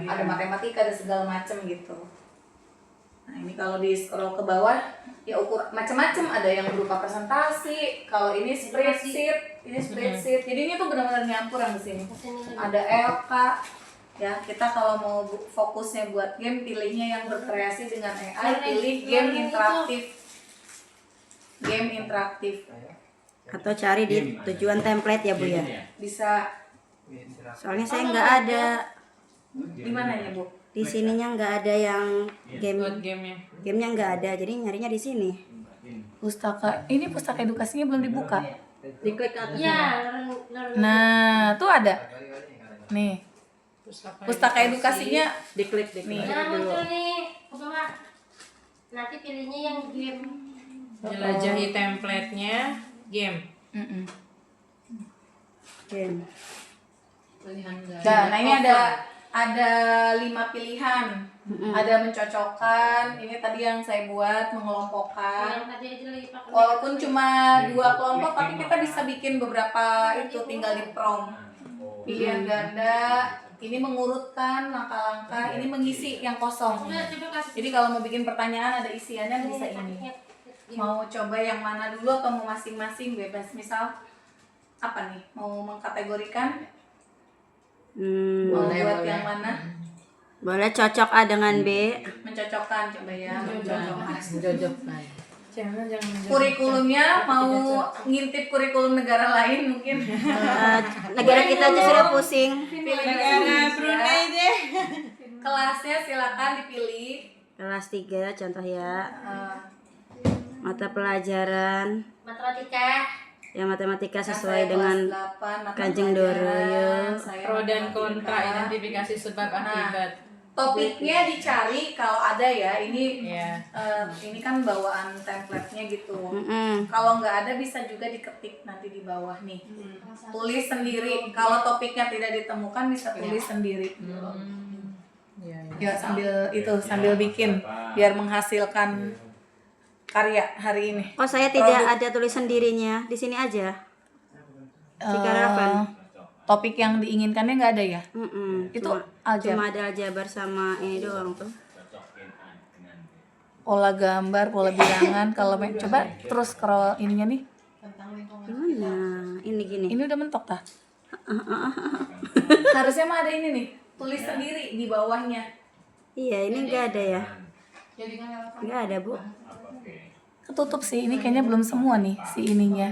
ada matematika, ada segala macam gitu. Nah ini kalau di scroll ke bawah ya ukur macam-macam, ada yang berupa presentasi, kalau ini spreadsheet, jadi ini tuh benar-benar nyampur yang di sini. Ada LK ya, kita kalau mau fokusnya buat game pilihnya yang berkreasi dengan AI, pilih game interaktif. Atau cari di tujuan template ya Bu ya. Bisa. Soalnya saya nggak ada. Di mananya Bu? Di sininya nggak ada yang game. Gamenya nggak ada, jadi nyarinya di sini. Ini pustaka edukasinya belum dibuka. Diklik ke atas. Ya, Nah, tuh ada. Nih. Pustaka edukasinya Diklik nih. Nah, muncul nih ke bawah. Nanti pilihnya yang game. Jelajahi template-nya game. Game. Nah ini ada 5 pilihan. Ada mencocokkan, ini tadi yang saya buat mengelompokkan. Yang tadi aja lagi pakai. Walaupun cuma 2 kelompok, tapi kita bisa bikin beberapa itu tinggal di prompt. Pilihan ganda, ini mengurutkan langkah-langkah, ini mengisi yang kosong. Jadi kalau mau bikin pertanyaan ada isiannya bisa ini. Mau coba yang mana dulu atau mau masing-masing bebas. Misal apa nih? Mau mengkategorikan? Mau buat yang mana? Boleh cocok A dengan B. Mencocokkan coba ya. Menjojokkan. Jangan. Kurikulumnya mau ngintip kurikulum negara lain mungkin. Negara kita aja sudah pusing. Negara Brunei deh. Kelasnya silakan dipilih. Kelas 3 contoh ya. Eh, Mata pelajaran. Matematika. Ya matematika saya sesuai kelas dengan 8, mata Kanjeng Doro pelajaran, ya. saya Pro dan matematika. kontra, identifikasi sebab akibat. Topiknya dicari kalau ada ya. Ini Ya. ini kan bawaan template-nya gitu. Mm-mm. Kalau nggak ada bisa juga diketik nanti di bawah nih. Tulis sendiri. Kalau topiknya tidak ditemukan bisa tulis sendiri. Ya sambil bikin biar menghasilkan karya hari ini. Oh saya tidak ada tulis sendirinya di sini aja. Cikarapan. Topik yang diinginkannya nggak ada ya? Itu Cuma ada aljabar sama ini doang tuh. Pola gambar, pola bilangan. Kalau coba terus scroll ininya nih. Gimana? Ini gini. Ini udah mentok tah? Harusnya mah ada ini nih. Tulis sendiri di bawahnya. Iya ini nggak ada ya. Nggak ada Bu. Ketutup sih, ini kayaknya belum semua nih si ininya.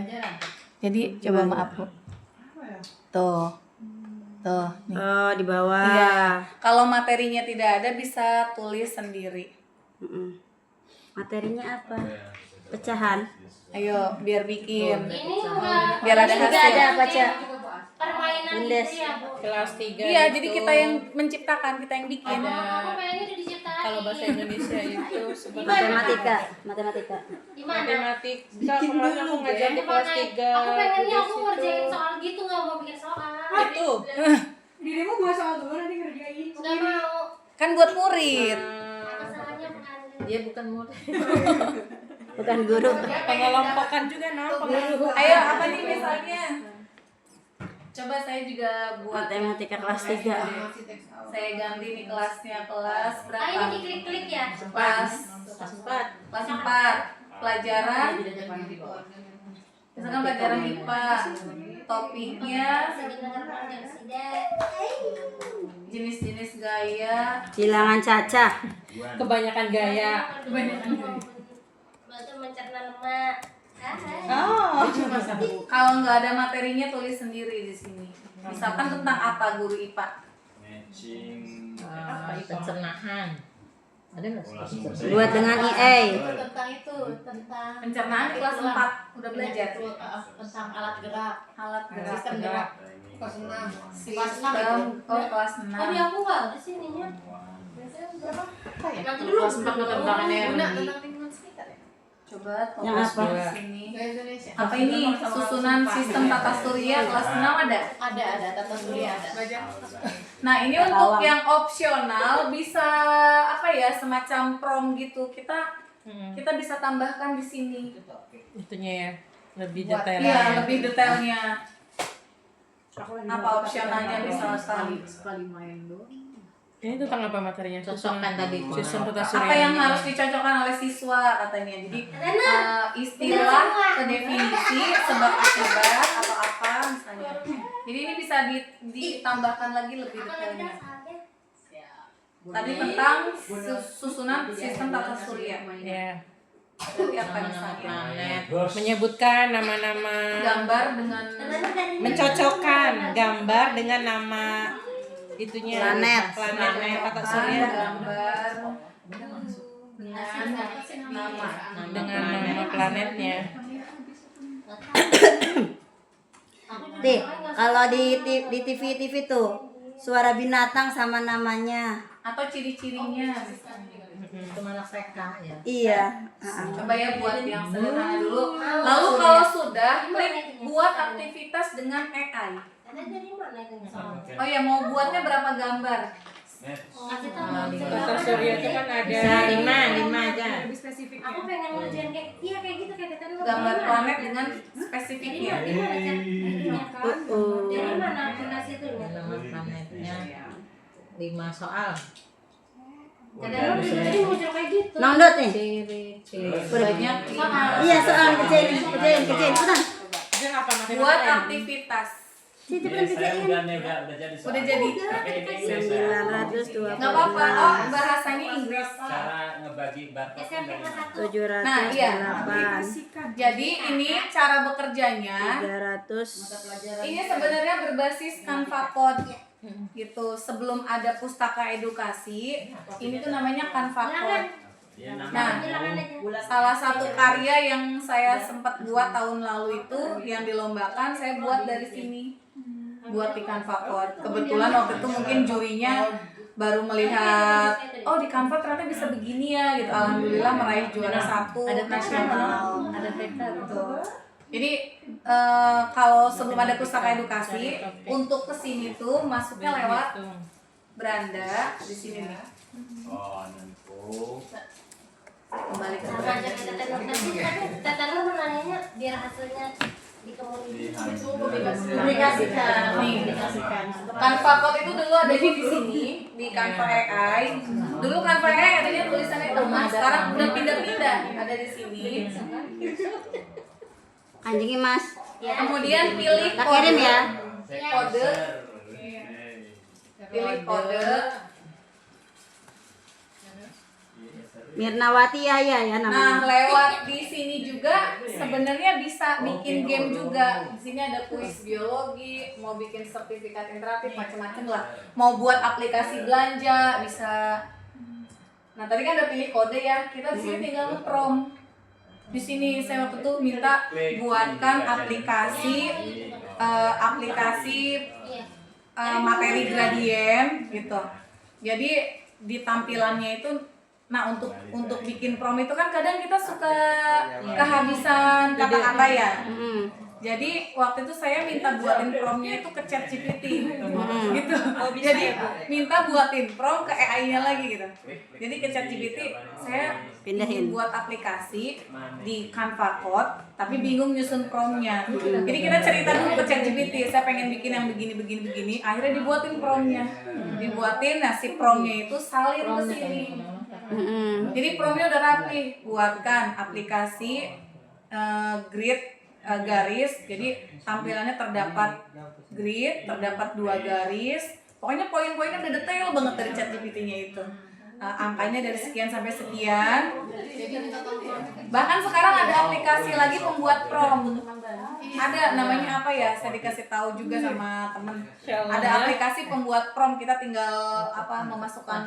Jadi coba maaf Bu. Tuh nih. Oh di bawah. Iya, kalau materinya tidak ada bisa tulis sendiri. Materinya apa? Pecahan. Ayo biar bikin. Ini enggak. Biar ada Juga hasil. ada baca. Permainan Bundes. itu ya, Bu. Kelas 3. Iya, jadi kita yang menciptakan, kita yang bikin. Aku pengennya udah diciptain. Kalau bahasa Indonesia itu Matematika. Di mana? matematika. Kemarin aku ngajar di kelas 3. Aku pengennya aku ngerjain soal gitu, nggak mau bikin soal. Itu. Dirimu buat soal dulu nanti ngerjain. Nggak mau. Kan buat murid. Masalahnya bukan. Dia bukan murid. Bukan guru. Pengelompokan juga Ayo apa nih misalnya? Coba saya juga buat Matematika kelas 3. Saya ganti nih kelasnya, kelas berapa? Ini diklik-klik ya. Kelas 4 pelajaran. Misalkan pelajaran IPA. Topiknya jenis-jenis gaya. Bilangan cacah. Kebanyakan gaya. Batu mencerna lemak. Kalau nggak ada materinya tulis sendiri di sini. Misalkan tentang apa guru IPA? Pencernahan. Ada nggak? Buat dengan EA. Tentang itu, tentang Pencernaan di kelas 4 udah belajar. tentang alat gerak, Alat gerak. sistem gerak. Kelas 6. Sistem kelas 6. Oh, di aku nggak ada sininya. Nanti dulu. Kelas 4 tentang energi. Tentang lingkungan sekitar ya. Coba Yang fokus apa? di sini. Indonesia. Apa ini? Susunan sistem tata surya kelas 6 ada? Ada tata surya ada. Nah, ini untuk yang opsional bisa apa ya, semacam prompt gitu. Kita bisa tambahkan di sini. Itunya ya. Lebih Buat- detail. Iya, lebih detailnya. Apa opsionalnya misalkan? Sekali main doang. Ini tentang apa materinya? Cocokkan tadi. Sistem tata Apa surya. yang harus dicocokkan oleh siswa katanya. Jadi istilah ke definisi sebab akibat atau apa misalnya. Jadi ini bisa ditambahkan lagi lebih detailnya. Tadi tentang susunan sistem tata surya. Ya. Berarti apa misalnya? Planet. Menyebutkan nama-nama, Gambar dengan mencocokkan gambar dengan nama itunya. Planet tata surya. gambar dengan nama. Dengan nama planetnya. Nih, kalau di TV tuh suara binatang sama namanya. Atau ciri-cirinya misalnya. Itu anak TK ya. Iya. Coba ya buat yang sederhana dulu. Lalu kalau sudah, klik buat aktivitas dengan AI. Ada dari mana itu? Oh ya, mau buatnya berapa gambar? Kasih tahu. Tata surya itu kan ada Bisa 5 aja. Aku pengen ngerjain kayak kayak gitu kayak tadi. Gambar planet dengan spesifiknya. Dari mana aplikasi itu? Nama planetnya 5 soal. Kadang jadi muncul kayak gitu. Nongdot nih. Ciri-ciri. Banyak Iya, soal kerjain. Cepetan. Itu apa materi? buat aktivitas. Cepetan kerjain. Udah jadi. 920. Nggak apa-apa. Oh, bahasanya Inggris. Cara ngebagi barcode SMP dari kelas 1. 708. Nah, iya. Jadi ini cara bekerjanya. 300. Ini sebenarnya berbasis Canva Code gitu. Sebelum ada pustaka edukasi, ini tuh namanya Canva Code. Nah, salah satu karya yang saya sempat buat tahun lalu itu yang dilombakan saya buat dari sini. Buat di Canva Code. Kebetulan waktu itu mungkin jurinya baru melihat, oh di Canva ternyata bisa begini ya gitu. Alhamdulillah meraih juara 1 nasional. Ada TK gitu. Jadi kalau sebelum ada pustaka edukasi, untuk kesini tuh masuknya lewat beranda di sini nih. Oh, nentu. Kembali ke Sama beranda. aja kayak tapi Tata Nur menanyanya biar hasilnya Publikasikan. Nih, Canva Code itu dulu ada di sini di Canva AI. Dulu Canva AI adanya tulisannya teman, sekarang udah pindah-pindah ada di sini. Anjingnya Mas. Kemudian pilih Tak kirim ya. kode, pilih kode. Mirnawati ya Nah, namanya. lewat di sini juga sebenarnya bisa bikin game juga. Di sini ada kuis biologi, mau bikin sertifikat interaktif macam-macam lah. Mau buat aplikasi belanja bisa. Nah, tadi kan udah pilih kode ya. Kita di sini tinggal nge-prompt. Di sini saya waktu itu minta buatkan aplikasi materi gradien gitu. Jadi di tampilannya itu, nah untuk bikin prompt itu kan kadang kita suka kehabisan kata-kata ya. Jadi waktu itu saya minta buatin promptnya itu ke ChatGPT gitu. Jadi minta buatin prompt ke AI-nya lagi gitu. Jadi ke ChatGPT saya Pindahin. ingin buat aplikasi di Canva Code tapi bingung nyusun promptnya. Jadi kita cerita dulu ke ChatGPT, saya pengen bikin yang begini. Akhirnya dibuatin promptnya. Dibuatin, nah si promptnya itu salin ke sini. Jadi promptnya udah rapi. Buatkan aplikasi grid garis, jadi tampilannya terdapat grid, terdapat 2 garis, pokoknya poin-poinnya udah detail banget dari ChatGPT-nya itu. Angkanya dari sekian sampai sekian. Bahkan sekarang ada aplikasi lagi pembuat prompt. Ada namanya apa ya? Saya dikasih tahu juga sama temen. Ada aplikasi pembuat prompt, kita tinggal memasukkan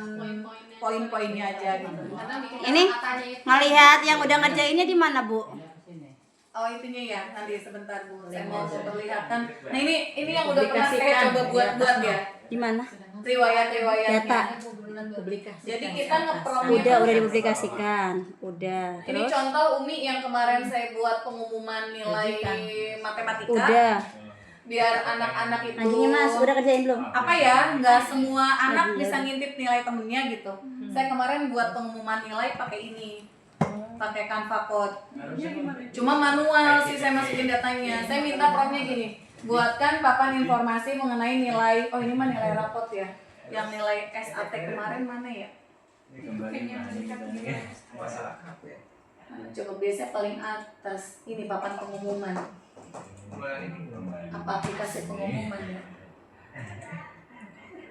poin-poinnya aja gitu. Ini ngelihat yang udah ngerjainnya di mana, Bu? Oh itunya ya, nanti sebentar Bu, saya mau memperlihatkan. Nah ini yang udah pernah saya coba buat ya. Di mana? Riwayat-riwayatnya. Data. Jadi kita nge-prompt. Udah dipublikasikan. Udah. Ini Terus contoh Umi yang kemarin saya buat pengumuman nilai matematika. udah. Biar anak-anak itu. Anjingnya Mas, udah kerjain belum? Apa ya? Nggak semua anak bisa ngintip nilai temennya gitu. Saya kemarin buat pengumuman nilai pakai ini. Pakai Canva Code. Cuma manual sih saya masukin datanya. Saya minta promptnya gini, buatkan papan informasi mengenai nilai. Oh ini mah nilai rapot ya. yang nilai SAT kemarin mana ya? Nah, coba biasanya paling atas ini papan pengumuman. Apa aplikasi pengumuman ya?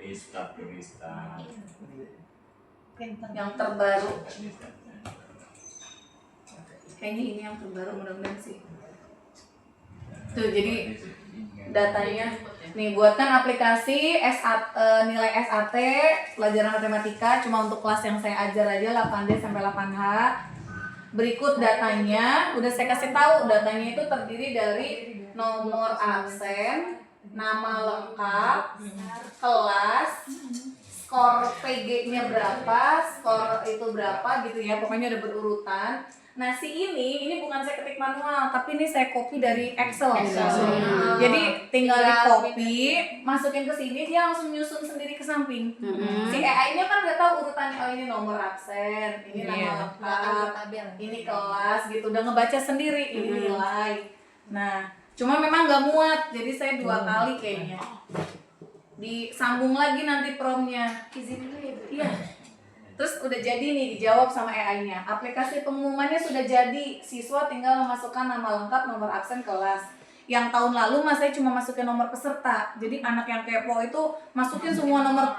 Restart. Yang terbaru. Kayaknya ini yang terbaru, mudah-mudahan sih. Tuh, jadi datanya nih, buatkan aplikasi nilai SAT pelajaran matematika cuma untuk kelas yang saya ajar aja 8D sampai 8H. Berikut datanya, udah saya kasih tahu, datanya itu terdiri dari nomor absen, nama lengkap, kelas, skor PG-nya berapa, skor itu berapa gitu ya, pokoknya ada berurutan. Nah ini bukan saya ketik manual, tapi ini saya copy dari Excel. Jadi tinggal di copy, masukin ke sini, dia langsung nyusun sendiri ke samping. Si AI-nya kan udah tahu urutannya, oh ini nomor absen, ini nama lengkap, ini kelas gitu, udah ngebaca sendiri, ini nilai. Nah, cuma memang nggak muat, jadi saya 2 kali kayaknya. Disambung lagi nanti promnya. Izin dulu ya, Bu. Iya. Terus udah jadi nih, dijawab sama AI-nya. Aplikasi pengumumannya sudah jadi, siswa tinggal memasukkan nama lengkap, nomor absen, kelas. Yang tahun lalu saya cuma masukin nomor peserta. Jadi anak yang kepo itu masukin semua nomor,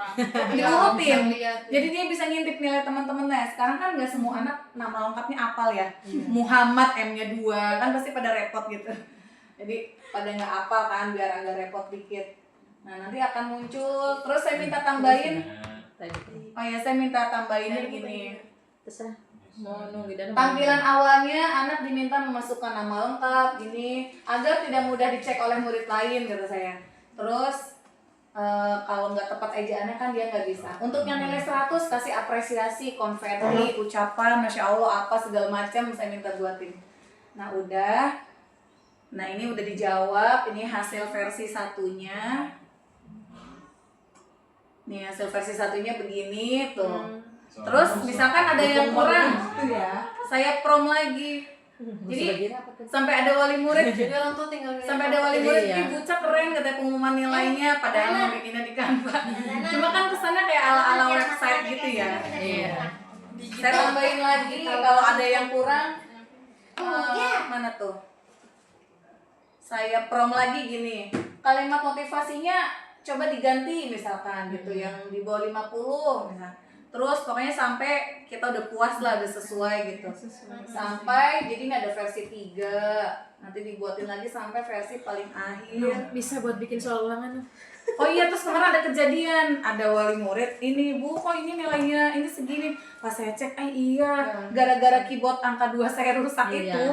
diurutin. Jadi dia bisa ngintip nilai teman-temannya. Sekarang kan nggak semua anak nama lengkapnya apal ya. Muhammad M-nya 2, kan pasti pada repot gitu. Jadi pada nggak apal kan, biar agak repot dikit. Nah nanti akan muncul, terus saya minta tambahin. Oh ya, saya minta tambahinnya gini. Tampilan awalnya anak diminta memasukkan nama lengkap ini agar tidak mudah dicek oleh murid lain, kata saya. Terus kalau nggak tepat ejaannya kan dia nggak bisa. Untuk yang nilai 100 kasih apresiasi, konfeti, ucapan, masya Allah apa segala macam saya minta buatin. Nah udah. Nah ini udah dijawab. Ini hasil versi satunya. Nih hasil versi satunya begini tuh. Terus misalkan ada yang kurang, saya prom lagi. Jadi sampai ada wali murid, sampai ada wali murid ini bucak keren katanya pengumuman nilainya, padahal bikinnya di Canva. Cuma kan kesannya kayak ala-ala website gitu ya. Saya tambahin lagi kalau ada yang kurang. Mana tuh? Saya prom lagi gini. Kalimat motivasinya coba diganti misalkan gitu, yang di bawah 50 misalkan. Terus pokoknya sampai kita udah puas lah, udah sesuai gitu. Sampai jadi ini ada versi 3. Nanti dibuatin lagi sampai versi paling akhir. Bisa buat bikin soal ulangan. Oh iya, terus kemarin ada kejadian, ada wali murid, ini Bu kok ini nilainya ini segini. Pas saya cek, iya, gara-gara keyboard angka 2 saya rusak itu.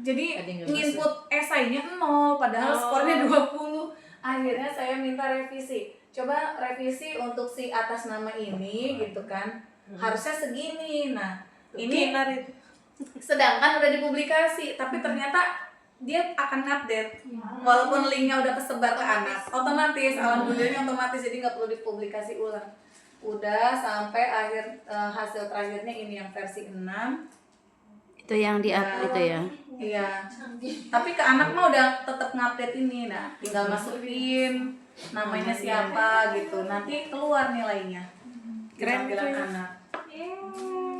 Jadi nginput esainya 0, padahal skornya 20. Akhirnya saya minta revisi. Coba revisi untuk si atas nama ini gitu kan. Harusnya segini. Nah, ini sedangkan udah dipublikasi, tapi ternyata dia akan update. Walaupun linknya udah kesebar ke anak, otomatis, alhamdulillahnya otomatis, jadi nggak perlu dipublikasi ulang. Udah sampai akhir hasil terakhirnya ini yang versi 6. Itu yang di-up itu ya. Iya. Tapi ke anak mah udah tetap ngupdate ini. Nah, tinggal masukin namanya siapa gitu. Nanti keluar nilainya. Tampilan anak.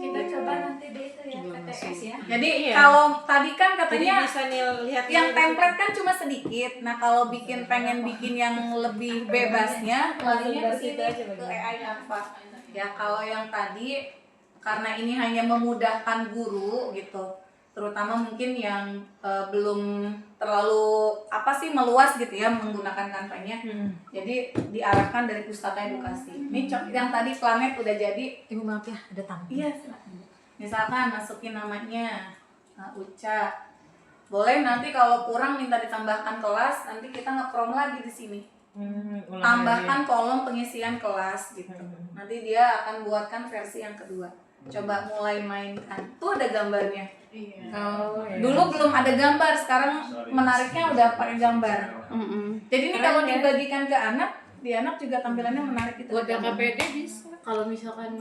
Kita coba nanti deh itu ya, PTS ya. Jadi kalau tadi kan katanya bisa lihat yang template kan cuma sedikit. Nah, kalau pengen bikin yang lebih bebasnya, larinya ke sini ke AI apa. Ya, kalau yang tadi karena ini hanya memudahkan guru gitu, terutama mungkin yang belum terlalu meluas gitu ya menggunakan kampanye. Jadi diarahkan dari pustaka edukasi. Ini yang tadi planet udah jadi. Ibu maaf ya, ada tamu. Iya. Misalkan masukin namanya Uca. Boleh nanti kalau kurang minta ditambahkan kelas, nanti kita nge-prom lagi di sini. Tambahkan kolom pengisian kelas gitu. Nanti dia akan buatkan versi yang kedua. Coba mulai mainkan. Tuh ada gambarnya. Dulu belum ada gambar, sekarang menariknya udah pakai gambar. Jadi ini kalau dibagikan ke anak, di anak juga tampilannya menarik itu. Buat KPD bisa. Kalau misalkan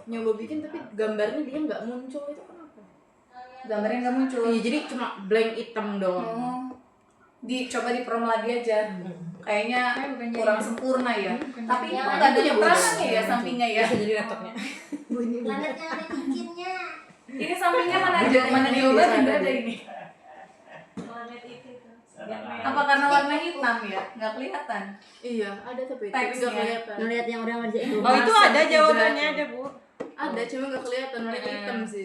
nyoba bikin tapi gambarnya dia nggak muncul, itu kenapa? Gambarnya nggak muncul. Iya, jadi cuma blank hitam doang. Coba di prom lagi aja. Kayaknya kurang sempurna ya. Tapi Yang kok ada nggak ada punya nyebrangnya ya sampingnya ya. Bisa jadi laptopnya. Planetnya ada cincinnya. Ini sampingnya mana aja? Mana diobatin nggak ada ini? Apa karena warna hitam ya? Nggak kelihatan. Iya, ada tapi Teksnya. nggak kelihatan. Ngeliat yang udah ngerjain Oh itu ada jawabannya ada Bu. Ada, cuma nggak kelihatan warna hitam sih.